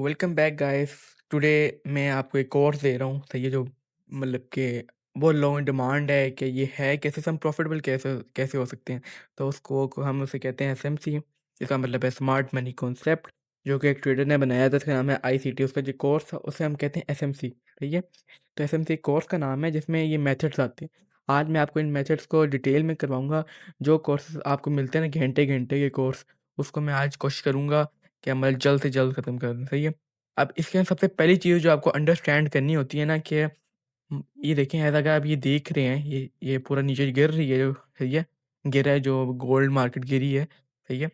Welcome back guys. Today मैं आपको एक कोर्स दे रहा हूँ। तो ये जो मतलब कि बहुत लो इन डिमांड है कि ये है कैसे हम प्रॉफिटेबल कैसे कैसे हो सकते हैं। तो उसको को हम उसे कहते हैं एसएमसी। इसका मतलब है स्मार्ट मनी कॉन्सेप्ट, जो कि एक ट्रेडर ने बनाया था। इसका नाम है आईसीटी। उसका जो कोर्स है उसे हम कहते हैं एसएमसी। ठीक है। तो एसएमसी कोर्स का नाम है जिसमें ये मेथड्स आते हैं। आज मैं आपको इन मेथड्स को डिटेल में करवाऊंगा। जो कोर्स आपको मिलते हैं ना घंटे घंटे के कोर्स, उसको मैं आज कोशिश करूंगा कि अमल जल्द से जल्द ख़त्म कर दें। सही है। अब इसके अंदर सबसे पहली चीज़ जो आपको अंडरस्टैंड करनी होती है ना कि ये देखें, ऐसा अगर आप ये देख रहे हैं, ये पूरा नीचे गिर रही है जो, सही है, गिरा है जो गोल्ड मार्केट गिरी है। सही है।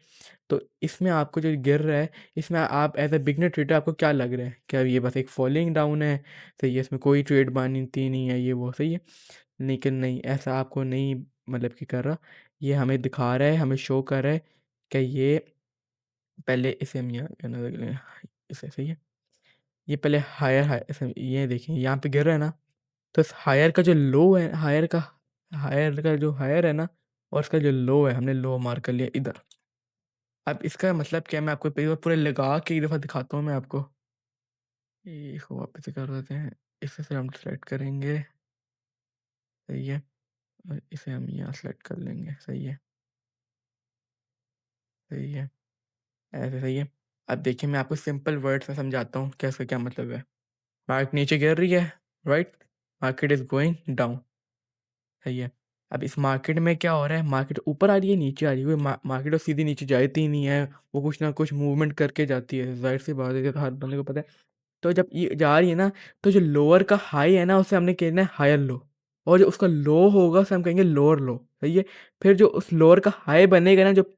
तो इसमें आपको जो गिर रहा है, इसमें आप एज अ बिगनर ट्रेडर आपको क्या लग रहा है, क्या ये बस एक फॉलिंग डाउन है? सही है, इसमें कोई ट्रेड बनती नहीं है, ये वो। सही है। लेकिन नहीं, ऐसा आपको नहीं मतलब कि कर रहा। ये हमें दिखा रहा है, हमें शो कर रहा है कि ये पहले इसे हम यहाँ करना लगे, इसे। सही है। ये पहले हायर हायर इसे ये देखिए यहाँ पे गिर रहा है ना। तो इस हायर का जो लो है, हायर का जो हायर है ना, और इसका जो लो है, हमने लो मार्क कर लिया इधर। अब इसका मतलब क्या है, मैं आपको एक बार पूरे लगा के एक दफ़ा दिखाता हूँ मैं आपको। ये इसको वापस से कर देते हैं। इसे से हम सेलेक्ट करेंगे। सही है। और इसे हम यहाँ सेलेक्ट कर लेंगे। सही है। सही है। ऐसे। सही है। अब देखिए, मैं आपको सिंपल वर्ड्स में समझाता हूँ क्या इसका क्या मतलब है। मार्केट नीचे गिर रही है, right? Market is going down. सही है। अब इस मार्केट में क्या हो रहा है, मार्केट ऊपर आ रही है, नीचे आ रही है। मार्केट तो सीधी नीचे जाती ही नहीं है, वो कुछ ना कुछ मूवमेंट करके जाती है। जाहिर सी बात है, ये तो हर बंदे को पता है। तो जब ये जा रही है ना, तो जो लोअर का हाई है ना, उसे हमने कहना है हायर लो। और जो उसका लो होगा उसे हम कहेंगे लोअर लो। सही है। फिर जो उस लोअर का हाई बनेगा ना, जो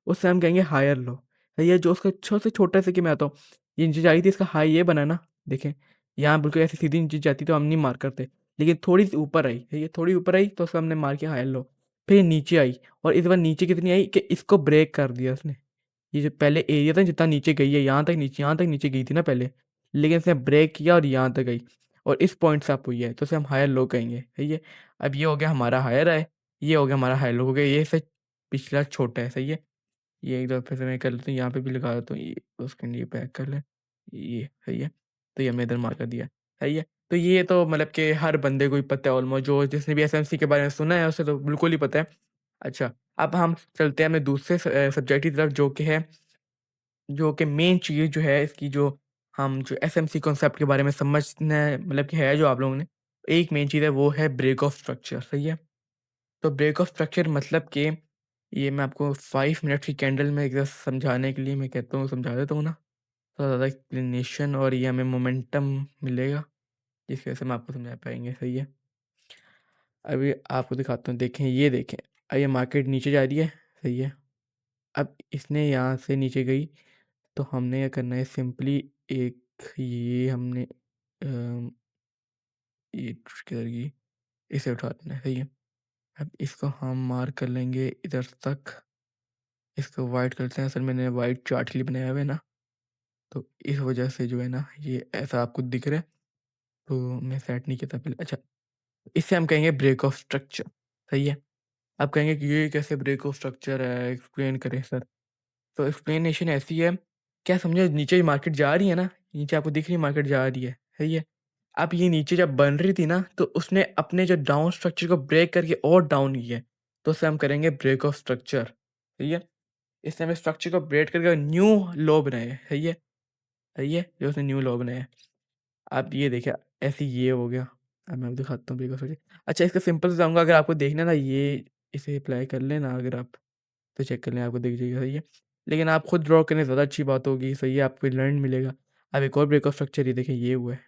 उससे हम कहेंगे हायर लो। सही है। जो उसका सबसे छोटा से कि मैं आता हूँ, ये नीचे जा रही थी, इसका हाई ये बना ना, देखें। यहाँ बिल्कुल ऐसे सीधी नीचे जाती तो हम नहीं मार करते, लेकिन थोड़ी सी ऊपर आई, ये थोड़ी ऊपर आई तो उसको हमने मार के हायर लो। फिर नीचे आई, और इस बार नीचे कितनी आई कि इसको ब्रेक कर दिया उसने। ये जो पहले एरिया था जितना नीचे गई है, यहाँ तक नीचे गई थी ना पहले, लेकिन इसने ब्रेक किया और यहाँ तक गई, और इस पॉइंट से अप हुई है, तो इसे हम हायर लो कहेंगे। सही है। अब ये हो गया हमारा हायर है, ये हो गया हमारा हायर लो हो गया। ये से पिछला छोटा है। सही है। ये एक दफ़े से मैं कर लेता हूँ, यहाँ पे भी लगा देता हूँ, ये उसके लिए पैक कर लें। ये सही है। तो ये हमने इधर मार कर दिया। सही है। तो ये तो मतलब कि हर बंदे को ही पता है ऑलमोस्ट, जो जिसने भी एसएमसी के बारे में सुना है उसे तो बिल्कुल ही पता है। अच्छा, अब हम चलते हैं अपने दूसरे सब्जेक्ट की तरफ, जो कि मेन चीज़ जो है इसकी, जो हम जो एसएमसी कॉन्सेप्ट के बारे में समझना मतलब कि है जो आप लोगों ने, एक मेन चीज़ है वो है ब्रेक ऑफ स्ट्रक्चर। सही है। तो ब्रेक ऑफ स्ट्रक्चर मतलब कि ये मैं आपको 5 मिनट की कैंडल में एक बार समझाने के लिए मैं कहता हूँ, समझा देता हूँ ना। थोड़ा ज़्यादा एक्सप्लेनेशन और ये हमें मोमेंटम मिलेगा, जिसकी वजह से हम आपको समझा पाएँगे। सही है। अभी आपको दिखाता हूँ, देखें, ये देखें। ये मार्केट नीचे जा रही है। सही है। अब इसने यहाँ से नीचे गई, तो हमने क्या करना है, सिंपली एक ये हमने ये किधर गई, इसे उठा देना है। सही है। अब इसको हम मार्क कर लेंगे इधर तक। इसको वाइट करते हैं, असल में मैंने वाइट चार्ट के लिए बनाया हुआ है ना, तो इस वजह से जो है ना ये ऐसा आपको दिख रहा है। तो मैं सेट नहीं किया था पहले। अच्छा, इसे हम कहेंगे ब्रेक ऑफ स्ट्रक्चर। सही है। आप कहेंगे कि ये कैसे ब्रेक ऑफ स्ट्रक्चर है, एक्सप्लेन करें सर। तो एक्सप्लेनेशन ऐसी है, क्या समझो, नीचे मार्केट जा रही है ना, नीचे आपको दिख रही है मार्केट जा रही है। सही है। अब ये नीचे जब बन रही थी ना, तो उसने अपने जो डाउन स्ट्रक्चर को ब्रेक करके और डाउन किया है, तो उसे हम करेंगे ब्रेक ऑफ स्ट्रक्चर। सही है। इसने हमें स्ट्रक्चर को ब्रेक करके न्यू लो बनाया है। सही है। सही है। जो उसने न्यू लो बनाया है। आप ये देखिए, ऐसे ये हो गया। अब मैं आपको दिखाता हूँ ब्रेक ऑफ स्ट्रक्चर। अच्छा, इसका सिंपल से जाऊँगा, अगर आपको देखना ना, ये इसे अप्लाई कर लेना अगर आप, तो चेक कर लें, आपको दिख जाएगा। सही है। लेकिन आप खुद ड्रॉ करें ज़्यादा अच्छी बात होगी। सही है। आपको लर्न मिलेगा। अब एक और ब्रेक ऑफ स्ट्रक्चर, ये देखिए, ये हुआ है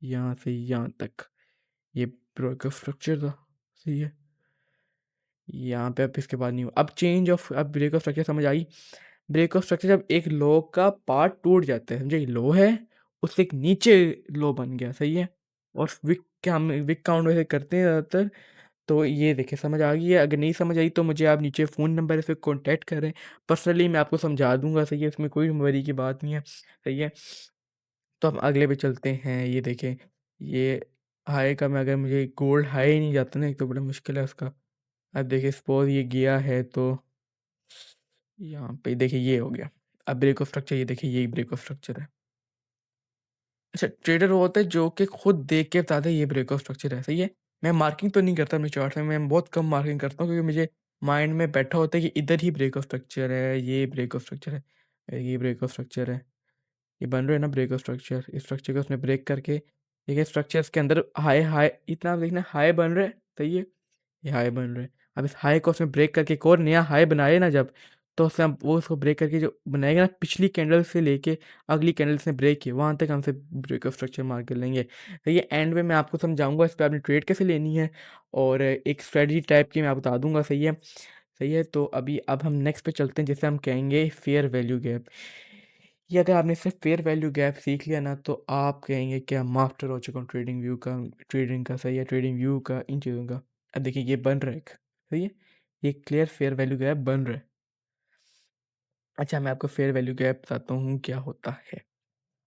यहाँ से यहाँ तक, ये ब्रेक ऑफ स्ट्रक्चर था। सही है। यहाँ पे अब इसके बाद नहीं हुआ। अब चेंज ऑफ, अब ब्रेक ऑफ स्ट्रक्चर समझ आई। ब्रेक ऑफ स्ट्रक्चर जब एक लो का पार्ट टूट जाता है, समझे, लो है, उससे एक नीचे लो बन गया। सही है। और विक क्या हम विक काउंट वैसे करते हैं ज़्यादातर। तो ये देखिए, समझ आ गई है? अगर नहीं समझ आई तो मुझे आप नीचे फ़ोन नंबर पे कॉन्टैक्ट करें, पर्सनली मैं आपको समझा दूँगा। सही है। इसमें कोई वरी की बात नहीं है। सही है। तो हम अगले पे चलते हैं। ये देखें, ये हाई का, मैं अगर मुझे गोल्ड हाई नहीं जाता ना, एक तो बड़ा मुश्किल है उसका। अब देखिए, सपोज़ ये गया है, तो यहाँ पे देखिए ये हो गया। अब ब्रेक ऑफ स्ट्रक्चर, ये देखिए, यही ब्रेक ऑफ स्ट्रक्चर है। अच्छा, ट्रेडर वो होता है जो कि खुद देख के बताता है ये ब्रेकआउट स्ट्रक्चर है, सही है? मैं मार्किंग तो नहीं करता अपने चार्ट में, मैं बहुत कम मार्किंग करता हूँ क्योंकि मुझे माइंड में बैठा होता है कि इधर ही ब्रेकआउट स्ट्रक्चर है, ये ब्रेकआउट स्ट्रक्चर है, ये ब्रेकआउट स्ट्रक्चर है। ये बन रहा है ना ब्रेकआउट स्ट्रक्चर, इस स्ट्रक्चर को उसने ब्रेक करके देखिए स्ट्रक्चर्स के अंदर हाई हाई इतना देखना हाई बन रहा है, सही है? ये हाई बन रहा है। अब इस हाई को उसने ब्रेक करके एक और नया हाई बनाए ना जब, तो उससे हम वो उसको ब्रेक करके जो बनाएगा ना पिछली कैंडल से लेके अगली कैंडल से ब्रेक किया वहाँ तक हमसे ब्रेकअप स्ट्रक्चर मार कर लेंगे। तो ये एंड में मैं आपको समझाऊंगा इस पर आपने ट्रेड कैसे लेनी है और एक स्ट्रेटजी टाइप की मैं आपको बता दूंगा, सही है? सही है, तो अभी अब हम नेक्स्ट पे चलते हैं जिसे हम कहेंगे फेयर वैल्यू गैप। ये अगर आपने सिर्फ फेयर वैल्यू गैप सीख लिया ना तो आप कहेंगे कि हम मास्टर हो चुका हूँ ट्रेडिंग व्यू का, ट्रेडिंग का, सही है, ट्रेडिंग व्यू का, इन चीज़ों का। अब देखिए ये बन रहा है एक, सही है, ये क्लियर फेयर वैल्यू गैप बन रहा है। अच्छा, मैं आपको फेयर वैल्यू गैप बताता हूँ क्या होता है।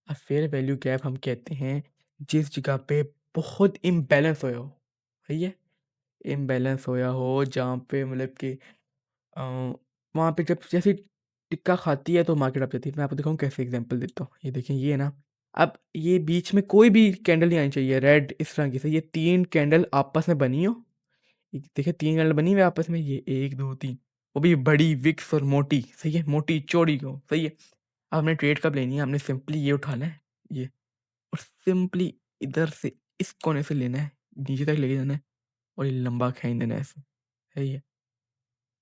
अब फेयर वैल्यू गैप हम कहते हैं जिस जगह पे बहुत इम्बैलेंस होया हो, सही है, इम्बैलेंस होया हो जहाँ पे मतलब कि वहाँ पे जब जैसे टिक्का खाती है तो मार्केट अप जाती है। मैं आपको दिखाऊँ कैसे, एग्जांपल देता हूँ। ये देखिए ये ना, अब ये बीच में कोई भी कैंडल नहीं आनी चाहिए रेड इस तरह की से, ये 3 कैंडल आपस में बनी हो, ये देखिए 3 कैंडल बनी हुई है आपस में, ये 1 2 3, वो भी बड़ी विक्स और मोटी, सही है, मोटी चौड़ी को, सही है। अब हमने ट्रेड कब लेनी है, हमने सिंपली ये उठाना है ये, और सिंपली इधर से इस कोने से लेना है, नीचे तक लेके जाना है और ये लंबा खींच देना है ऐसे, सही है।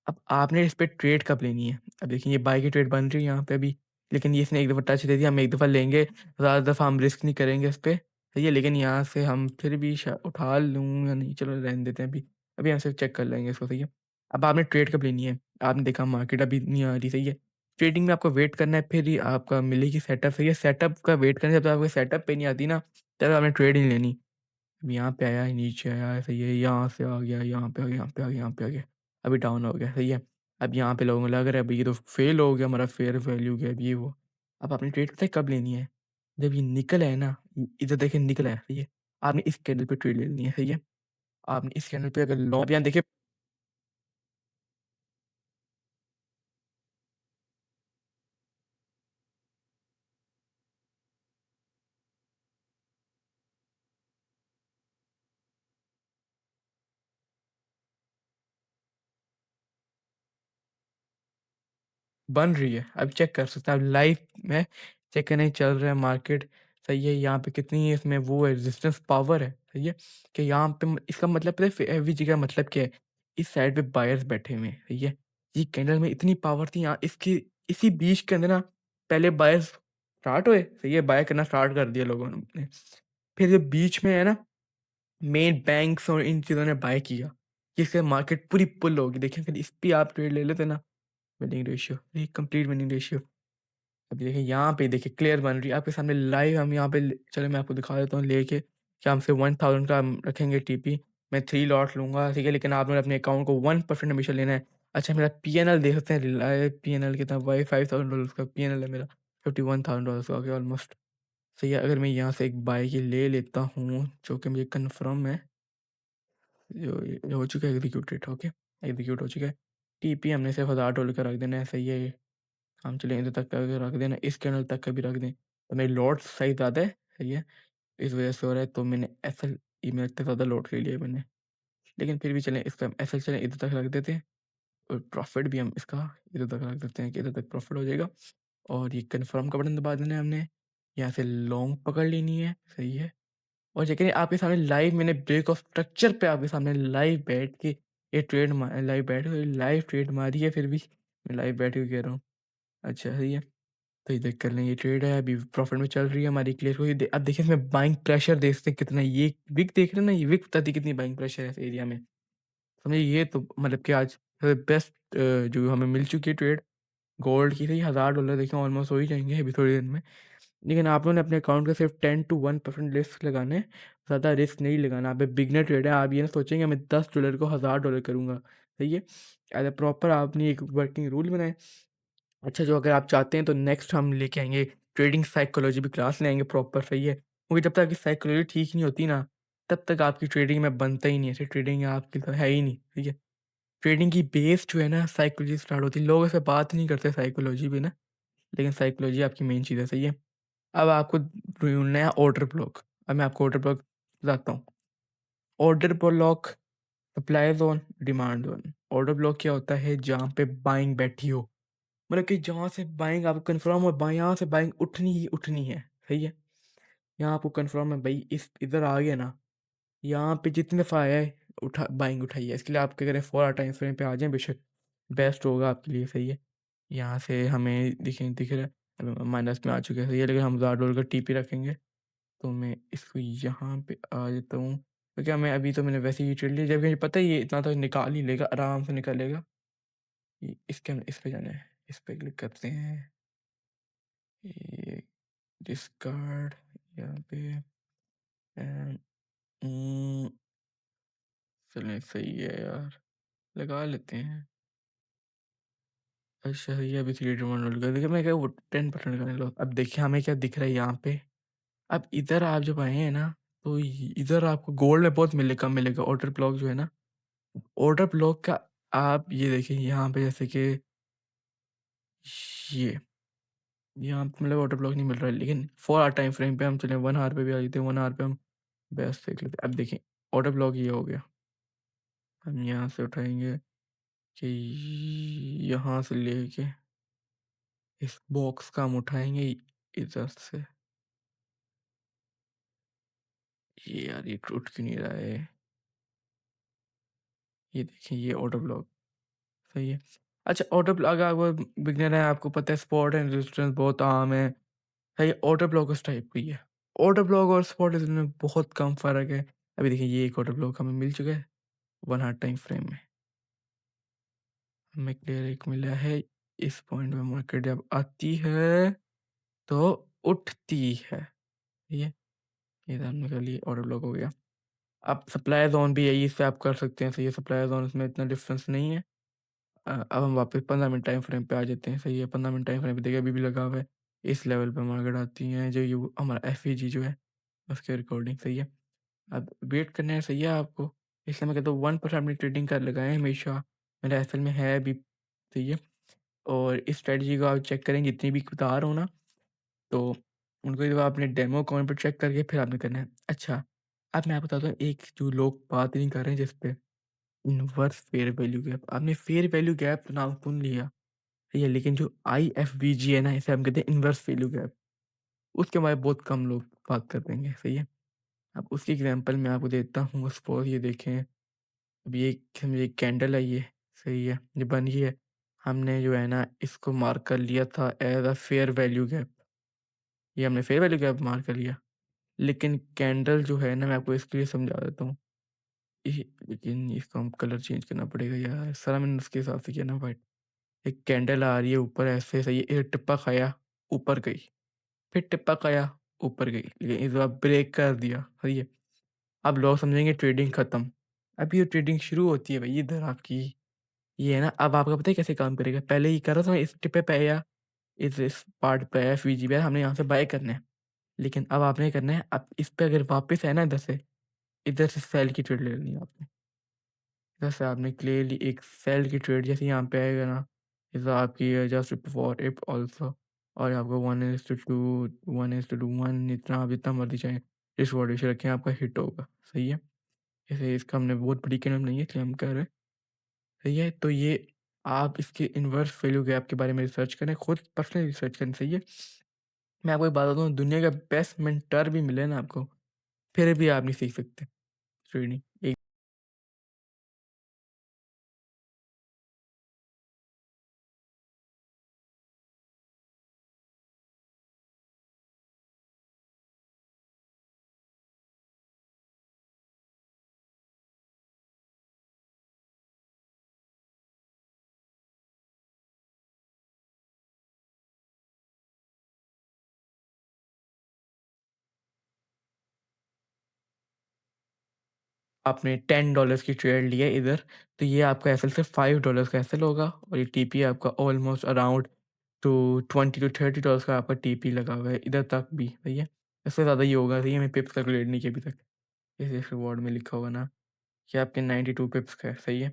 अब आपने इस पे ट्रेड कब लेनी है? अब देखिए ये बाय की ट्रेड बन रही है यहाँ पे अभी, लेकिन ये इसने एक दफ़ा टच दे दिया, हम एक दफ़ा लेंगे, ज़्यादा दफ़ा हम रिस्क नहीं करेंगे इस पे, सही है। लेकिन यहाँ से हम फिर भी उठा लूँ या नहीं, चलो रहने देते हैं अभी, अभी हम सिर्फ चेक कर लेंगे इसको, सही है। अब आपने ट्रेड कब लेनी है? आपने देखा मार्केट अभी नहीं आ रही, सही है। ट्रेडिंग में आपको वेट करना है, फिर ही आपका मिलेगी सेटअप, सही है। सेटअप का वेट करने से जब तक आपको सेटअप पे नहीं आती ना, तब आपने ट्रेड नहीं लेनी। अब यहाँ पे आया है, नीचे आया है, सही है, यहाँ से आ गया, यहाँ पे आ गया, यहाँ पे आ गया, यहाँ पे आ गया, अभी डाउन हो गया, सही है। अब यहाँ पे लोगों को लग रहा है भाई ये तो फेल हो गया हमारा फेयर वैल्यू गया ये वो। अब आपने ट्रेड पता है कब लेनी है? जब ये निकल आए ना, इधर देखिए निकल आया, सही है, आपने इस कैंडल पे ट्रेड ले लेनी है, सही है। आपने इस कैंडल पे अगर लॉन्ग, अब यहाँ देखिए बन रही है, अब चेक कर सकते हैं आप लाइव में, चेक करने चल रहा है मार्केट, सही है। यहाँ पे कितनी इसमें वो है रेजिस्टेंस पावर है, सही है, कि यहाँ पे इसका मतलब पता है एवरेज का मतलब क्या है? इस साइड पे बायर्स बैठे हुए हैं, सही है। ये कैंडल में इतनी पावर थी यहाँ इसकी, इसी बीच के अंदर ना पहले बायर्स स्टार्ट हुए, सही है, बाय करना स्टार्ट कर दिया लोगों ने। फिर जो बीच में है ना, मेन बैंक्स और इन चीज़ों ने बाय किया, जिससे मार्केट पूरी पुल होगी। देखिए फिर इस पे आप ट्रेड ले लेते ना, विनिंग रेशियो, ये कंप्लीट विनिंग रेशियो। अभी देखिए यहाँ पे देखिए क्लियर बन रही है आपके सामने लाइव, हम यहाँ पे चलो मैं आपको दिखा देता हूँ लेके कि हमसे 1000 का हम रखेंगे टीपी, मैं 3 लॉट लूँगा, ठीक है, लेकिन आपने अपने अकाउंट को 1% हमेशा लेना है। अच्छा, मेरा पीएनएल देख सकते हैं, रिलायंस पीएनएल कितना भाई $5000 का पीएनएल है मेरा, $51,000 का हो गया ऑलमोस्ट, सही है। अगर मैं यहाँ से एक बाय की ले लेता हूँ जो कि मुझे कन्फर्म है, ये हो चुका है एग्जीक्यूटेड, ओके, एग्जीक्यूट हो चुका है। टीपी हमने सिर्फ $1000 का रख देना है, सही है। हम चले इधर तक का भी रख देना, इस कैनल तक का भी रख दें, तो मेरी लोड साइज़ ज़्यादा है, सही है, इस वजह से हो रहा है, तो मैंने एसएल ई में इतना ज़्यादा लोड ले लिया है मैंने, लेकिन फिर भी चलें इसका हम एसएल चलें इधर तक रख देते हैं, और प्रॉफिट भी हम इसका इधर तक रख देते हैं कि इधर तक प्रॉफिट हो जाएगा। और ये कन्फर्म का बटन दबा देना है हमने, यहाँ से लॉन्ग पकड़ लेनी है, सही है। और ये करें आपके सामने लाइव, मैंने ब्रेक ऑफ स्ट्रक्चर पे आपके सामने लाइव बैठ के ये ट्रेड लाइव बैठ के लाइव ट्रेड मारी है, फिर भी मैं लाइव बैठ के कह रहा हूँ। अच्छा, सही है, तो ये देख कर लें, ये ट्रेड है अभी प्रॉफिट में चल रही है हमारी, क्लियर हुई। अब देखिए इसमें बाइंग प्रेशर देखते हैं कितना, ये विक देख रहे हैं ना, ये विक बताती है कितनी बाइंग प्रेशर है इस एरिया में, समझिए। ये तो मतलब कि आज बेस्ट जो हमें मिल चुकी है ट्रेड गोल्ड की थी। $1000 देखिए ऑलमोस्ट हो ही जाएंगे अभी थोड़ी देर में, लेकिन आप लोगों ने अपने अकाउंट का सिर्फ 10 to 1% रिस्क लगाना है, ज़्यादा रिस्क नहीं लगाना। आप बिगनर ट्रेड है, आप ये ना सोचेंगे मैं $10 को $1000 करूँगा, सही है। एज ए प्रॉपर आपने एक वर्किंग रूल बनाए। अच्छा, जो अगर आप चाहते हैं तो नेक्स्ट हम लेके आएँगे ट्रेडिंग साइकोलॉजी भी क्लास ले आएँगे प्रॉपर, सही है। क्योंकि जब तक आपकी साइकोलॉजी ठीक नहीं होती ना, तब तक आपकी ट्रेडिंग में बनता ही नहीं है, ऐसे ट्रेडिंग आपकी तो है ही नहीं, ठीक है। ट्रेडिंग की बेस जो है ना साइकोलॉजी स्टार्ट होती है, लोग ऐसे बात नहीं करते साइकोलॉजी पे ना, लेकिन साइकोलॉजी आपकी मेन चीज़ है, सही है। अब आपको ढूँढना है ऑर्डर ब्लॉक। अब मैं आपको ऑर्डर ब्लॉक बताता हूँ। Order block, supply zone, demand zone. Order block क्या होता है? जहाँ पे बाइंग बैठी हो, मतलब कि जहाँ से बाइंग आपको कन्फर्म हो, यहाँ से बाइंग उठनी ही उठनी है, सही है? यहाँ आपको कन्फर्म है भाई इस इधर आ गया ना, यहाँ पे जितने दफ़ा आया है बाइंग उठाई है। इसके लिए आप क्या करें, 4 टाइम फ्रेम पे आ जाएँ बेशक, बेस्ट होगा आपके लिए, सही है? यहाँ से हमें दिख रहा है, अभी माइनस में आ चुके हैं, सही है? लेकिन हम $1000 का टीपी रखेंगे, तो मैं इसको यहाँ पे आ जाता हूँ, क्योंकि मैं अभी तो मैंने वैसे ही ट्रेड लिया, जबकि मुझे पता है ये इतना तो निकाल ही लेगा, आराम से निकालेगा। इसके इस पे जाना है, इस पे क्लिक करते हैं, ये डिस्कार्ड यहाँ पे एंड चलें, सही है यार, लगा लेते हैं। अच्छा ये अभी 3 डिमांड रोल कर देखिए, मैं क्या वो 10% करने लो। अब देखिए हमें क्या दिख रहा है यहाँ पे, अब इधर आप जब आए हैं ना, तो इधर आपको गोल्ड में बहुत मिलेगा, कम मिलेगा। ऑर्डर ब्लॉक जो है ना, ऑर्डर ब्लॉक का आप ये देखिए यहाँ पे, जैसे कि ये यहाँ पे मतलब ऑर्डर ब्लॉक नहीं मिल रहा है, लेकिन 4 आवर टाइम फ्रेम पे हम चले, 1 आवर पे भी आ जाते हैं, 1 आवर पे हम बेस्ट देख लेते हैं। अब देखिए ऑर्डर ब्लॉक ये हो गया, हम यहाँ से उठाएंगे कि यहाँ से लेके इस बॉक्स का हम उठाएंगे इधर से। ये यार ये टूट क्यों नहीं रहा है? ये देखिए ये ऑटो ब्लॉक, सही है। अच्छा ऑटो ब्लॉक, अगर आप बिगनर है, आपको पता है स्पॉट एंड रेजिस्टेंस बहुत आम है, सही। ऑटो ब्लॉक उस टाइप की है। ऑटो ब्लॉक और स्पॉट रेजिस्टेंस में बहुत कम फ़र्क है। अभी देखिए ये एक ऑटो ब्लॉक हमें मिल चुका है 1 आवर टाइम फ्रेम में, हमें क्लियर एक मिला है। इस पॉइंट में मार्केट जब आती है तो उठती है, ठीक है? ये तो हमने कर लिया, ऑटो ब्लॉक हो गया। अब सप्लाई ज़ोन भी यही इससे आप कर सकते हैं, सही है? सप्लाई ज़ोन इसमें इतना डिफरेंस नहीं है। अब हम वापस 15 मिनट टाइम फ्रेम पे आ जाते हैं, सही है? 15 मिनट टाइम फ्रेम पे देखिए अभी भी लगा हुआ है। इस लेवल पे मार्केट आती है, जो यू हमारा एफईजी जो है उसकी रिकॉर्डिंग, सही है? अब वेट करना है, सही है आपको? इसलिए मैं कहता हूँ 1% अपनी ट्रेडिंग कर लगाएं हमेशा, मेरा एसएल में है अभी, सही है? और इस स्ट्रेटजी को आप चेक करें जितनी भी बता रहा हूँ ना, तो उनको एक बार अपने डेमो अकाउंट पर चेक करके फिर आपने करना है। अच्छा, अब मैं आपको बताता हूँ एक जो लोग बात नहीं कर रहे हैं जिस पे, इनवर्स फेयर वैल्यू गैप। आपने फेयर वैल्यू गैप तो नाम सुन लिया, सही है? लेकिन जो आईएफवीजी है ना, इसे हम कहते हैं इनवर्स वैल्यू गैप, उसके बारे में बहुत कम लोग बात कर देंगे, सही है? अब उसकी एग्जांपल मैं आपको देता हूँ। सपोज ये देखें, अब ये समझिए कैंडल है ये, सही है? ये बन गई है, हमने जो है ना इसको मार्क कर लिया था as a fair value gap, ये हमने फेयर वैल्यू गैप मार्क कर लिया। लेकिन कैंडल जो है ना, मैं आपको इसके लिए समझा देता हूँ। लेकिन इसको हम कलर चेंज करना पड़ेगा यार, सारा मैंने उसके हिसाब से किया ना वाइट। एक कैंडल आ रही है ऊपर ऐसे, सही है? एक टिप्पा खाया, ऊपर गई, फिर टिप्पा खाया, ऊपर गई, लेकिन इस बार ब्रेक कर दिया, सही है? अब लोग समझेंगे ट्रेडिंग खत्म। अब ये ट्रेडिंग शुरू होती है भाई इधर आपकी, ये है ना। अब आपको पता है कैसे काम करेगा? पहले ये कर रहा था, इस टिप्पे पे आया, इस पार्ट पे आया, एफवीजी पे आया, हमने यहाँ से बाय करना है। लेकिन अब आपने करना है, अब इस पे अगर वापस है ना इधर से सेल की ट्रेड ले लेनी है आपने। जैसे आपने क्लियरली एक सेल की ट्रेड जैसे यहाँ पे आएगा ना, इस आपकी जस्ट फॉर इफ ऑल्सो, और आपको 1:2, 1:2, 1, इतना आप जितना मर्जी चाहें इस वर्ड से रखें, आपका हिट होगा, सही है? जैसे इसका हमने बहुत बड़ी कैंडल नहीं है इसलिए हम कर रहे हैं, सही है? तो ये आप इसके इन्वर्स वैल्यू गैप के बारे में रिसर्च करें, खुद पर्सनली रिसर्च करें, सही है? मैं आपको एक बात बताऊँ, दुनिया का बेस्ट मेंटर भी मिले ना आपको, फिर भी आप नहीं सीख सकते ट्रेडिंग। आपने $10 की ट्रेड ली है इधर, तो ये आपका एसएल सिर्फ $5 का एसएल होगा, और ये टीपी आपका ऑलमोस्ट अराउंड टू $20 to $30 का आपका टीपी लगा हुआ है इधर तक भी, सही है? इससे ज़्यादा ही होगा, सही है? मैंने पिप्स कैलकुलेट नहीं किया अभी तक। इस रिवॉर्ड में लिखा होगा ना कि आपके 92 पिप्स का है, सही है?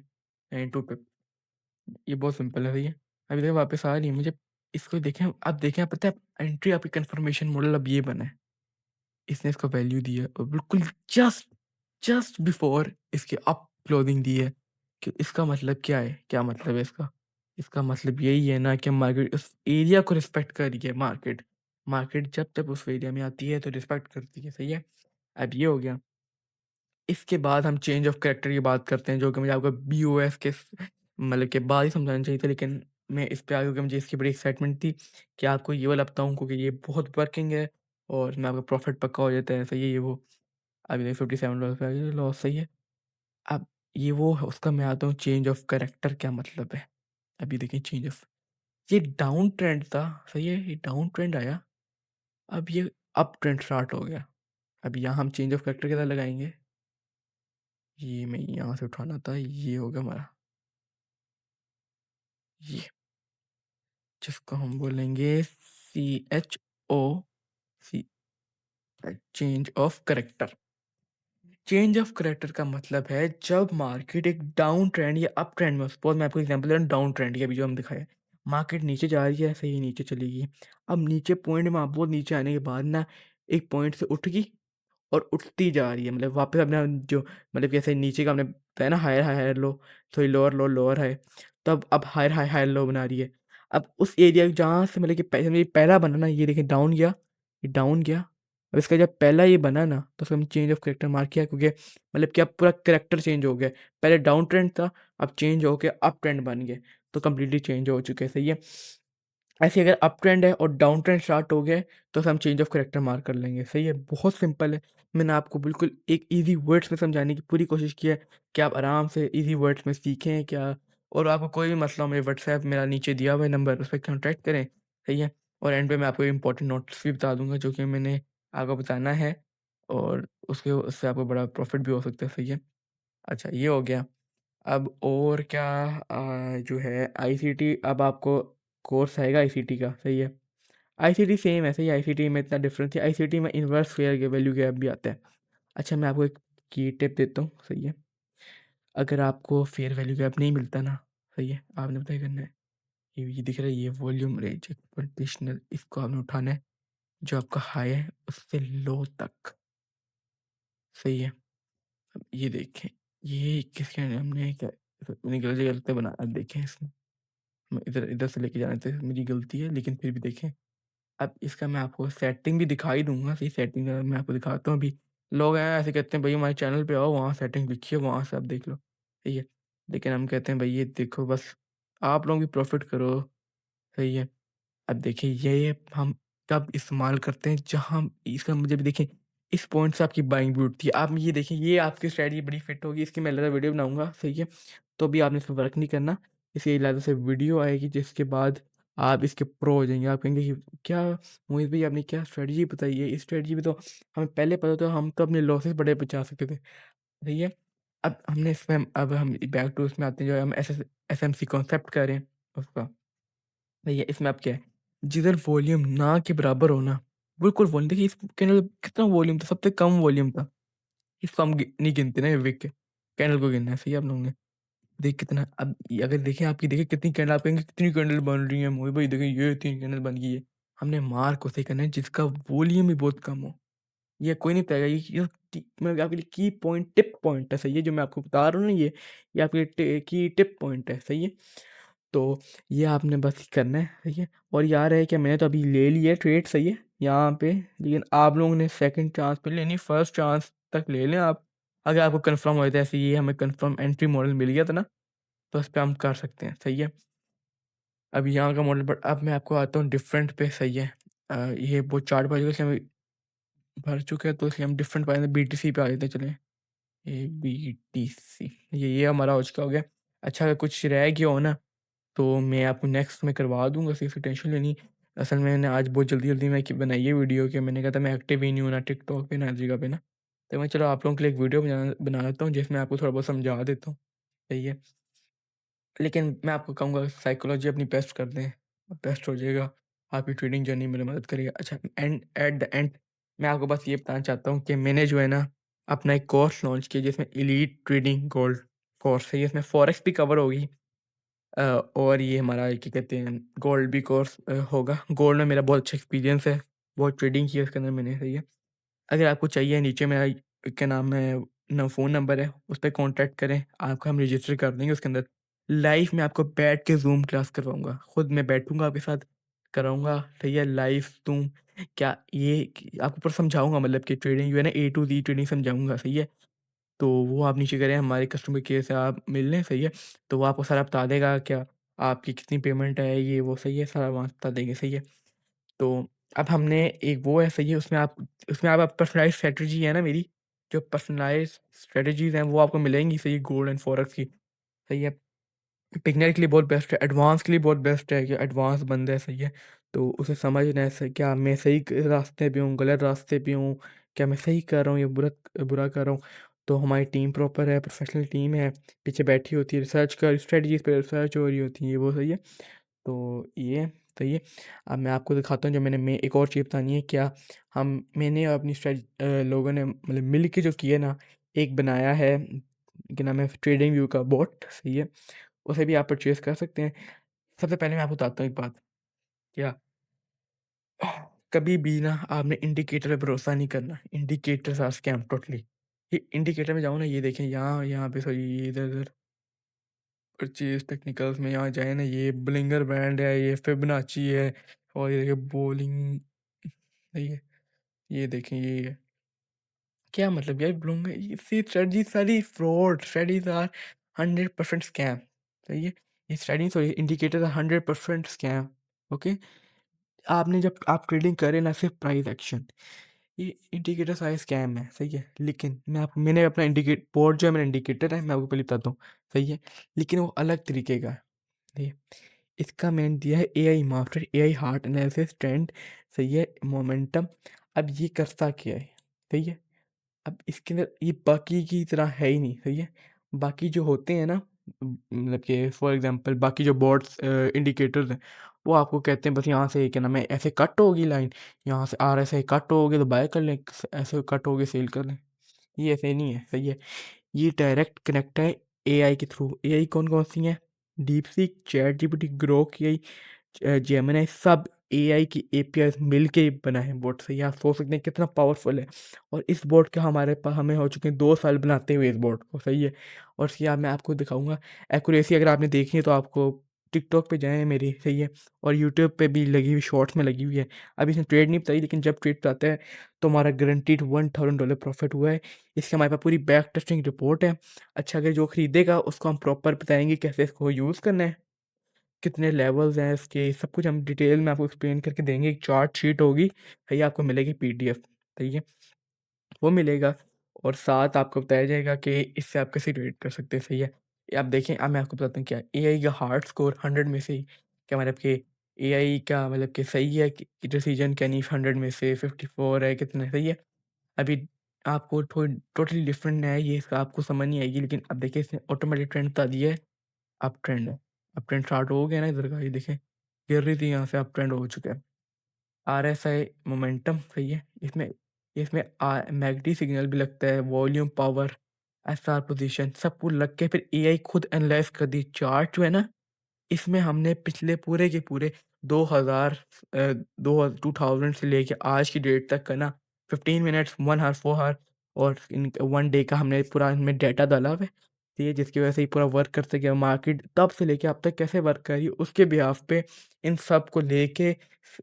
92 पिप, ये बहुत सिंपल है, सही है? अभी तक वापस आ रही है मुझे, इसको देखें, अब देखें, आप पता है एंट्री आपकी कन्फर्मेशन मॉडल अब ये बना है। इसने इसको वैल्यू दी है और बिल्कुल जस्ट जस्ट बिफोर इसके अप क्लोजिंग दी है कि इसका मतलब क्या है? क्या मतलब है इसका? इसका मतलब यही है ना कि मार्केट उस एरिया को रिस्पेक्ट कर रही है मार्केट। मार्केट जब उस एरिया में आती है तो रिस्पेक्ट करती है, सही है? अब ये हो गया। इसके बाद हम चेंज ऑफ कैरेक्टर की बात करते हैं, जो कि मुझे आपको बीओएस के मतलब के बाद ही समझाना चाहिए था, लेकिन मैं इस पे आ गया क्योंकि मुझे इसकी बड़ी एक्साइटमेंट थी कि आपको ये वाला बताऊँ क्योंकि ये बहुत वर्किंग है और इसमें आपका प्रॉफिट पक्का हो जाता है, सही है ये वो। अभी देखिए $57 पे आ गया लॉस, सही है। अब ये वो है, उसका मैं आता हूँ चेंज ऑफ कैरेक्टर क्या मतलब है। अभी देखिए चेंज ऑफ, ये डाउन ट्रेंड था, सही है, ये डाउन ट्रेंड आया, अब ये अप ट्रेंड स्टार्ट हो गया। अब यहाँ हम चेंज ऑफ कैरेक्टर किधर लगाएँगे? ये मैं यहाँ से उठाना था, ये हो गया हमारा, ये, जिसको हम बोलेंगे CHO, C change of character. Change of character का मतलब है जब मार्केट एक डाउन ट्रेंड या अप ट्रेंड में, सपोज मैं आपको एग्जांपल दे रहा हूँ डाउन ट्रेंड की, अभी जो हम दिखाया, मार्केट नीचे जा रही है, सही नीचे चलेगी। अब नीचे पॉइंट में आप बहुत नीचे आने के बाद ना एक पॉइंट से उठगी और उठती जा रही है, मतलब वापस अपना जो, मतलब कैसे नीचे का हमने बताया ना, higher high higher low, sorry lower low lower high, तब अब हायर हाई हायर लो बना रही है। अब उस एरिया जहाँ से मतलब कि पहला बना ना, ये देखिए डाउन गया, ये डाउन गया। अब इसका जब पहला ये बना ना तो उसको हम चेंज ऑफ कैरेक्टर मार्क किया, क्योंकि मतलब कि अब पूरा कैरेक्टर चेंज हो गया। पहले डाउन ट्रेंड था, अब चेंज हो के अप ट्रेंड बन गए, तो कंप्लीटली चेंज हो चुके हैं, सही है। ऐसे अगर अप ट्रेंड है और डाउन ट्रेंड स्टार्ट हो गया तो हम चेंज ऑफ कैरेक्टर मार्क कर लेंगे, सही है। बहुत सिंपल है, मैंने आपको बिल्कुल एक इजी वर्ड्स में समझाने की पूरी कोशिश की है कि आप आराम से इजी वर्ड्स में सीखें क्या। और आपको कोई भी मसला हो, मेरे व्हाट्सएप मेरा नीचे दिया हुआ है नंबर, उस पर कॉन्टैक्ट करें, सही है। और एंड पे मैं आपको इंपॉर्टेंट नोट्स भी बता दूंगा जो कि मैंने आपको बताना है, और उससे आपको बड़ा प्रॉफिट भी हो सकता है, सही है। अच्छा ये हो गया। अब और क्या, जो है आईसीटी, अब आपको कोर्स आएगा आईसीटी का, सही है। आईसीटी सेम है, सही है, आईसीटी में इतना डिफरेंस है, आईसीटी में इन्वर्स फेयर वैल्यू गैप भी आता है। अच्छा मैं आपको एक की टिप देता हूँ, सही है। अगर आपको फेयर वैल्यू गैप नहीं मिलता ना, सही है, आपने बताया करना है, ये दिख रहा है, ये वॉल्यूम रेंज कंडीशनल, इसको आपने उठाना है जो आपका हाई है उससे लो तक, सही है। अब ये देखें, ये किसके हमने क्या, मैंने गलती गलती बना, अब देखें इसमें, मैं इधर इधर से लेके जाने थे, मेरी गलती है, लेकिन फिर भी देखें। अब इसका मैं आपको सेटिंग भी दिखा ही दूँगा, सही सेटिंग मैं आपको दिखाता हूँ अभी। लोग हैं ऐसे कहते हैं भई हमारे चैनल पे आओ, वहाँ सेटिंग लिखी है, वहाँ से आप देख लो, सही है। लेकिन हम कहते हैं भई ये देखो बस, आप लोग भी प्रॉफ़िट करो, सही है। अब देखिए ये हम तब इस्तेमाल करते हैं जहाँ इसका मुझे भी देखिए, इस पॉइंट से आपकी बाइंग भी उठती है। आप ये देखिए, ये आपकी स्ट्रैटेजी बड़ी फिट होगी, इसकी मैं अलग वीडियो बनाऊँगा, सही है। तो भी आपने इसमें वर्क नहीं करना, इसके अलग से वीडियो आएगी जिसके बाद आप इसके प्रो हो जाएँगे। आप कहेंगे कि क्या मोहित भाई आपने क्या स्ट्रैटेजी बताई है? इस स्ट्रैटेजी में तो हमें पहले पता था, हम तो अपने लॉसेस बड़े बचा सकते थे, सही है। अब हम बैक टू उसमें आते हैं, जो हम एसएमसी कॉन्सेप्ट कर रहे हैं उसका। भैया इसमें अब क्या है, जिधर वॉल्यूम ना के बराबर हो ना, बिल्कुल वॉल्यूम देखिए, इस कैंडल कितना वॉल्यूम था, सबसे कम वॉल्यूम था। इसको हम नहीं गिनते ना विक के, कैंडल को गिनना है, सही है आप लोगों ने। देख कितना, अब ये अगर देखें आपकी, देखिए कितनी कैंडल, आप कहेंगे कितनी कैंडल बन रही है मोहित भाई, देखिए ये 3 कैंडल बन गई है। हमने मार्क उसे करना है जिसका वॉल्यूम भी बहुत कम हो। ये कोई नहीं बताएगा, मैं आपके लिए की पॉइंट टिप पॉइंट है, सही है, जो मैं आपको बता रहा हूँ ना, ये आपके की टिप पॉइंट है, सही है। तो ये आपने बस करना है, सही है। और याद है कि मैंने तो अभी ले लिया है ट्रेड, सही है, यहाँ पे, लेकिन आप लोगों ने सेकंड चांस पे लेनी, फर्स्ट चांस तक ले लें आप। अगर आपको कंफर्म हो जाता है, ऐसे ये हमें कंफर्म एंट्री मॉडल मिल गया था ना, तो इस पे हम कर सकते हैं, सही है। अब यहाँ का मॉडल, बट अब मैं आपको आता हूँ डिफरेंट पे, सही है। ये वो चार्ट भर चुका है, इसलिए भर चुके हैं, तो इसलिए हम डिफरेंट पे बीटीसी पे आ जाते हैं, चलें। ए बी टी सी, ये हमारा हो चुका हो गया। अच्छा अगर कुछ रह गया हो ना, तो मैं आपको नेक्स्ट में करवा दूँगा, इसकी इसकी टेंशन लेनी। असल में मैंने आज बहुत जल्दी-जल्दी में बनाई है वीडियो, कि मैंने कहा था मैं एक्टिव ही नहीं हूँ ना टिकटॉक पे ना हर जगह पे ना। तो मैं चलो आप लोगों के लिए एक वीडियो बना देता हूँ जिसमें आपको थोड़ा बहुत समझा देता हूँ, सही है। लेकिन मैं आपको कहूँगा साइकोलॉजी अपनी बेस्ट कर दें, बेस्ट हो जाएगा, आपकी ट्रेडिंग जर्नी में मदद करेगा। अच्छा एट द एंड मैं आपको बस ये बताना चाहता हूँ कि मैंने जो है ना अपना एक कोर्स लॉन्च किया जिसमें एलीट ट्रेडिंग गोल्ड कोर्स है, इसमें फॉरेक्स भी कवर होगी। और ये हमारा क्या कहते हैं गोल्ड भी कोर्स होगा। गोल्ड में मेरा बहुत अच्छा एक्सपीरियंस है, बहुत ट्रेडिंग की है उसके अंदर मैंने, सही है। अगर आपको चाहिए नीचे मेरा क्या नाम है ना फ़ोन नंबर है, उस पे कॉन्टैक्ट करें, आपको हम रजिस्टर कर देंगे उसके अंदर। लाइव मैं आपको बैठ के ज़ूम क्लास करवाऊँगा, खुद मैं बैठूँगा आपके साथ, कराऊँगा, ठीक है? लाइव ज़ूम क्या ये कि आपको पूरा समझाऊँगा, मतलब कि ट्रेडिंग जो है ना ए टू ज़ेड ट्रेडिंग समझाऊँगा, सही है? तो वो आप नीचे करें, हमारे कस्टमर केयर से आप मिल लें, सही है? तो वो आपको सारा बता देगा क्या आपकी कितनी पेमेंट है, ये वो, सही है? सारा वहाँ बता देंगे, सही है? तो अब हमने एक वो है, सही है, उसमें आप पर्सनलाइज़ स्ट्रैटेजी है ना मेरी, जो पर्सनलाइज़ स्ट्रैटेजीज़ हैं वो आपको मिलेंगी, सही है, गोल्ड एंड फॉरेक्स की, सही है। बिगिनर के लिए बहुत बेस्ट है, एडवांस के लिए बहुत बेस्ट है कि एडवांस बंदा है, सही है। तो उसे समझना है क्या मैं सही रास्ते पे हूँ, गलत रास्ते पे हूँ, क्या मैं सही कर रहा हूँ या बुरा कर रहा हूँ। तो हमारी टीम प्रॉपर है, प्रोफेशनल टीम है, पीछे बैठी होती है, रिसर्च कर स्ट्रेटजीज़ पे रिसर्च हो रही होती है, ये वो, सही है। तो ये सही है। अब मैं आपको दिखाता हूँ, जो मैं एक और चीज़ बतानी है क्या, हम मैंने और अपनी लोगों ने मतलब मिल के जो किया ना, एक बनाया है, क्या नाम है, ट्रेडिंग व्यू का बॉट, सही है। उसे भी आप परचेज़ कर सकते हैं। सबसे पहले मैं आपको बताता हूँ एक बात, क्या कभी भी ना आपने इंडिकेटर पे भरोसा नहीं करना। Indicators are scam totally. ये इंडिकेटर में जाओ ना, ये देखें यहाँ पे, सॉरी, ये इधर-उधर परचेज़ टेक्निकल्स में यहाँ जाए ना, ये ब्लिंगर बैंड है, ये फिबोनाची है, और ये देखिए बोलिंग, सही है। ये देखें ये क्या मतलब यार, ब्लूंग ये सी स्ट्रेटजी सारी फ्रॉड स्ट्रेटजीज आर 100% स्कैम, सही है। ये strategy sorry indicator 100% scam. Okay, आपने जब आप ट्रेडिंग करें ना, सिर्फ प्राइस एक्शन, ये इंडिकेटर सारे स्कैम है, सही है। लेकिन मैंने अपना इंडिकेट बोर्ड जो है मेरा इंडिकेटर है, मैं आपको पहले बताता हूँ, सही है। लेकिन वो अलग तरीके का है, सही है। इसका मैंने दिया है AI master, AI heart analysis trend, सही है, मोमेंटम। अब ये करता क्या है, सही है। अब इसके अंदर ये बाकी की तरह है ही नहीं, सही है। बाकी जो होते हैं ना, मतलब कि फॉर एग्जांपल बाकी जो बोर्ड्स इंडिकेटर्स हैं, वो आपको कहते हैं बस यहाँ से क्या नाम है ऐसे कट होगी लाइन, यहाँ से आर ऐसे कट होगी तो बाय कर लें, ऐसे कट होगी सेल कर लें। ये ऐसे नहीं है, सही है। ये डायरेक्ट कनेक्ट है एआई के थ्रू। एआई कौन-कौन सी हैं? DeepSeek, ChatGPT, Grok AI, Gemini, सब एआई की एपीआईज़ मिलके बना है बोट, सही है। आप सोच सकते हैं कितना पावरफुल है। और इस बोट का हमें हो चुके हैं 2 साल बनाते हुए इस बोट को, सही है। और इसकी मैं आपको दिखाऊँगा एक्यूरेसी, अगर आपने देखनी है तो आपको टिकटॉक पे जाएँ मेरी, सही है। और यूट्यूब पे भी लगी हुई, शॉर्ट्स में लगी हुई है। अभी इसमें ट्रेड नहीं बताई, लेकिन जब ट्रेड बताता है तो हमारा गारंटीड $1000 प्रॉफिट हुआ है। इसकी हमारे पास पूरी बैक टेस्टिंग रिपोर्ट है। अच्छा, अगर जो खरीदेगा उसको हम प्रॉपर बताएँगे कैसे इसको यूज़ करना है, कितने लेवल्स हैं इसके, सब कुछ हम डिटेल में आपको एक्सप्लेन करके देंगे। एक चार्ट शीट होगी, भैया आपको मिलेगी पीडीएफ, सही है, वो मिलेगा। और साथ आपको बताया जाएगा कि इससे आप कैसे ट्रेड कर सकते हैं, सही है। ये आप देखें, अब मैं आपको बताता हूँ क्या एआई का हार्ड स्कोर 100 में से क्या मतलब कि एआई का मतलब कि सही है कि डिसीजन क्या नहीं, 100 में से 54 है, कितना सही है। अभी आपको थोड़ी टोटली डिफरेंट है ये, इसका आपको समझ नहीं आएगी, लेकिन अब देखिए इसने ऑटोमेटिक ट्रेंड बता दिया है, अप ट्रेंड है। अप ट्रेंड स्टार्ट हो गया ना इधर का, ये देखें गिर रही थी यहाँ से, अप ट्रेंड हो चुका है। आरएसआई मोमेंटम, सही है। इसमें इसमें मैकडी सिग्नल भी लगता है, वॉल्यूम, पावर, एसआर पोजीशन, सब कुछ लग के फिर एआई खुद एनालाइज कर दी। चार्ट जो है ना, इसमें हमने पिछले पूरे के पूरे 2000 2000 से लेके आज की डेट तक का ना 15 मिनट्स, 1 आवर, 4 आवर और इन 1 डे का हमने पूरा इनमें डाटा डाला हुआ है। तो ये जिसकी वजह से ये पूरा वर्क करते गया, मार्केट तब से लेके अब तक कैसे वर्क कर रही है उसके बिहाफ पे इन सब को लेके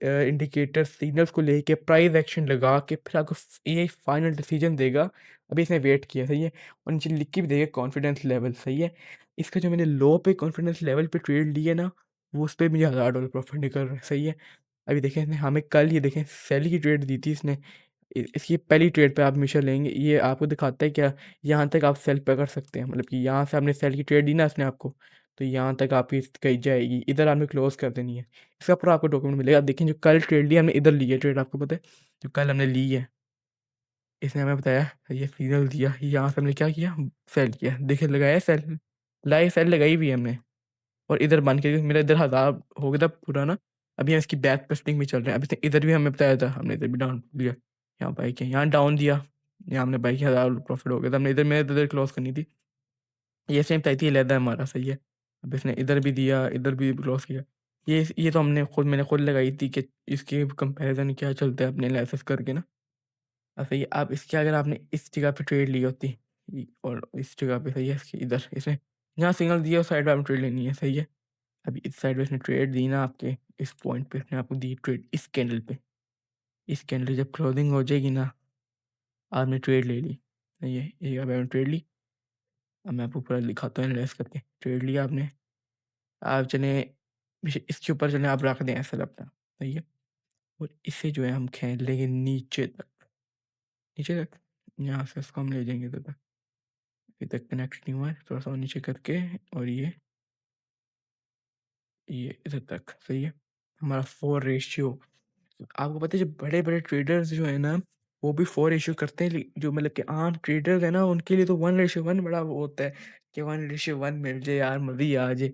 इंडिकेटर सिग्नल्स को लेके प्राइस एक्शन लगा के फिर आपको ये फाइनल डिसीजन देगा। अभी इसने वेट किया, सही है। और नीचे लिख के भी देगा कॉन्फिडेंस लेवल, सही है। इसका जो मैंने लो पे कॉन्फिडेंस लेवल पे ट्रेड लिया ना, वो उस पे मुझे $1000 प्रॉफ़िट निकल रहा है, सही है। अभी देखें इसने हमें कल ये देखें सेल की ट्रेड दी थी इसने। इसकी पहली ट्रेड पे आप हमेशा लेंगे, ये आपको दिखाता है क्या यहाँ तक आप सेल पे कर सकते हैं, मतलब कि यहाँ से आपने सेल की ट्रेड दी ना इसने आपको, तो यहाँ तक आपकी कही जाएगी, इधर आपने क्लोज़ कर देनी है। इसका पूरा आपको डॉक्यूमेंट मिलेगा। आप देखें जो कल ट्रेड ली हमने, इधर ली है ट्रेड, आपको पता है? जो कल हमने ली है, इसने हमें बताया, ये सिग्नल दिया, यहाँ से हमने क्या किया, सेल किया। देखिए लगाया सेल, लाइव सेल लगाई हुई है हमने। और इधर बन के मेरा इधर 1000 हो गया था पूरा ना, अभी हम इसकी बैक टेस्टिंग में चल रहे हैं। अभी तक इधर भी हमें बताया था, हमने इधर भी डाउन दिया, यहाँ बाई किया, यहाँ डाउन दिया, यहाँ हमने बाई किया, 1000 प्रॉफिट हो गया था। हमने इधर मेरे इधर क्लोज़ करनी थी। ये सेम बताई थी, ये लेदा हमारा, सही है। अब इसने इधर भी दिया, इधर भी लॉस किया। ये तो मैंने खुद लगाई थी कि इसके कंपैरिज़न क्या चलता है अपने एनालिसिस करके ना। सही है, अब इसके अगर आपने इस जगह पे ट्रेड ली होती और इस जगह पे सही है, इसके इधर इसने जहाँ सिग्नल दिया उस साइड पे आपने ट्रेड लेनी है, सही है। अभी इस साइड पे इसने ट्रेड दी ना आपके, इस पॉइंट पे इसने आपको दी ट्रेड इस कैंडल पे। इस कैंडल जब क्लोजिंग हो जाएगी ना, आपने ट्रेड ले ली, सही है। ये अब आपने ट्रेड ली। अब मैं आपको पूरा दिखाता हूँ एनालाइज़ करके। ट्रेड लिया आपने, आप चलें इसके ऊपर चलें, आप रख दें ऐसा अपना, सही है। और इसे जो है हम खींच लेंगे नीचे तक, नीचे तक। यहाँ से इसको हम ले जाएंगे इधर तक, इधर कनेक्ट नहीं हुआ है, थोड़ा सा और नीचे करके, और ये इधर तक, सही है। हमारा 4 रेशियो, आपको पता है जो बड़े-बड़े ट्रेडर्स जो है ना, वो भी 4 रेशियो करते हैं, जो मतलब कि आम ट्रेडर्स है ना, उनके लिए तो 1:1 बड़ा वो होता है कि 1:1 मिल जाए यार, मज़े ही आ जाए।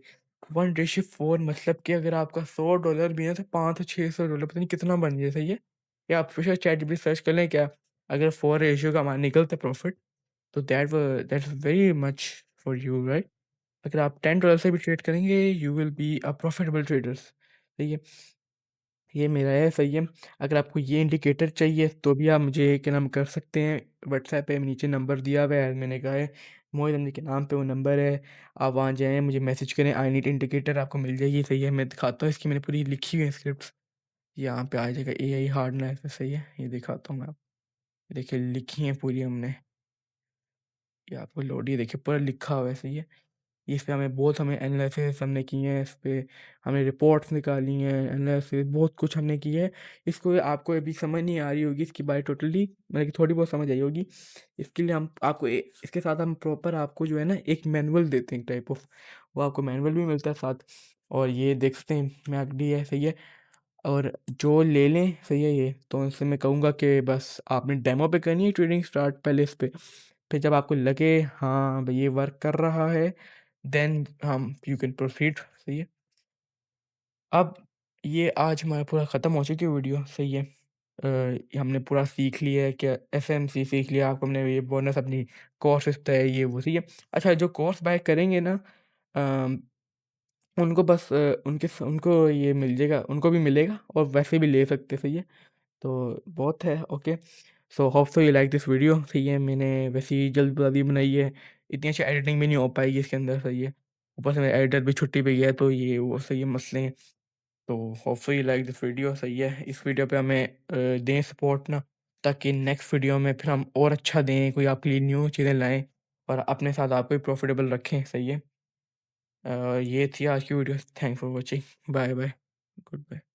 1:4 मतलब कि अगर आपका $100 भी है तो $500-600 पता नहीं कितना बन जाए, सही है। या आप बेशक चैटजीपीटी सर्च कर लें क्या, अगर 4 रेशियो का हमारा निकलता है प्रॉफिट, तो that's very much for you, right? अगर आप $10 से भी ट्रेड करेंगे, you will be a profitable traders, सही है। ये मेरा है, सही है। अगर आपको ये इंडिकेटर चाहिए तो भी आप मुझे क्या नाम कर सकते हैं, व्हाट्सएप पे नीचे नंबर दिया हुआ है, मैंने कहा है मोहित अहमद के नाम पे वो नंबर है। आप वहाँ जाएँ, मुझे मैसेज करें, आई नीड इंडिकेटर, आपको मिल जाएगी, सही है। मैं दिखाता हूँ, इसकी मैंने पूरी लिखी हुई है स्क्रिप्ट्स, यहाँ पे आ जाएगा एआई हार्डनेस, सही है। ये दिखाता हूँ मैं आपको, देखिए लिखी है पूरी हमने, ये आपको लोड, ये देखिए पूरा लिखा हुआ है, सही है। इस पे हमें बहुत हमें एनालिसिस हमने की है, इस पे हमने रिपोर्ट्स निकाली हैं, एनालिसिस बहुत कुछ हमने की है। इसको आपको अभी समझ नहीं आ रही होगी इसकी बात टोटली, मतलब कि थोड़ी बहुत समझ आई होगी। इसके लिए हम आपको इसके साथ हम प्रॉपर आपको जो है ना एक मैनुअल देते हैं टाइप ऑफ, वो आपको मैनुअल भी मिलता है साथ। और ये देख सकते हैं मैकडी है, सही है। और जो ले लें, सही है, ये तो उनसे मैं कहूँगा कि बस आपने डेमो पे करनी है ट्रेडिंग स्टार्ट पहले इस पे, फिर जब आपको लगे हाँ भाई ये वर्क कर रहा है, देन हम यू कैन प्रोसीड, सही है। अब ये आज हमारा पूरा ख़त्म हो चुकी है वीडियो, सही है। ये हमने पूरा सीख लिया है कि एफएमसी सीख लिया, आपको हमने ये बोनस अपनी कोर्सेज तय ये वो, सही है। अच्छा, जो कोर्स बाय करेंगे ना, अम, उनको बस उनको ये मिल जाएगा, उनको भी मिलेगा और वैसे भी ले सकते, सही है। तो बहुत है, okay. So hope so you like this video, सही है। मैंने वैसे ही जल्दबाजी बनाई है, इतनी अच्छी एडिटिंग भी नहीं हो पाएगी इसके अंदर, सही है। ऊपर से मेरा एडिटर भी छुट्टी पे गया है, तो ये वो सही है मसले हैं। तो hope so you like this video, सही है। इस वीडियो पे हमें दें सपोर्ट ना, ताकि नेक्स्ट वीडियो में फिर हम और अच्छा दें, कोई आपके लिए न्यू चीज़ें लाएँ और अपने साथ आपको भी प्रॉफिटेबल रखें, सही है। ये थी आज की video, thanks for watching, bye bye, good bye.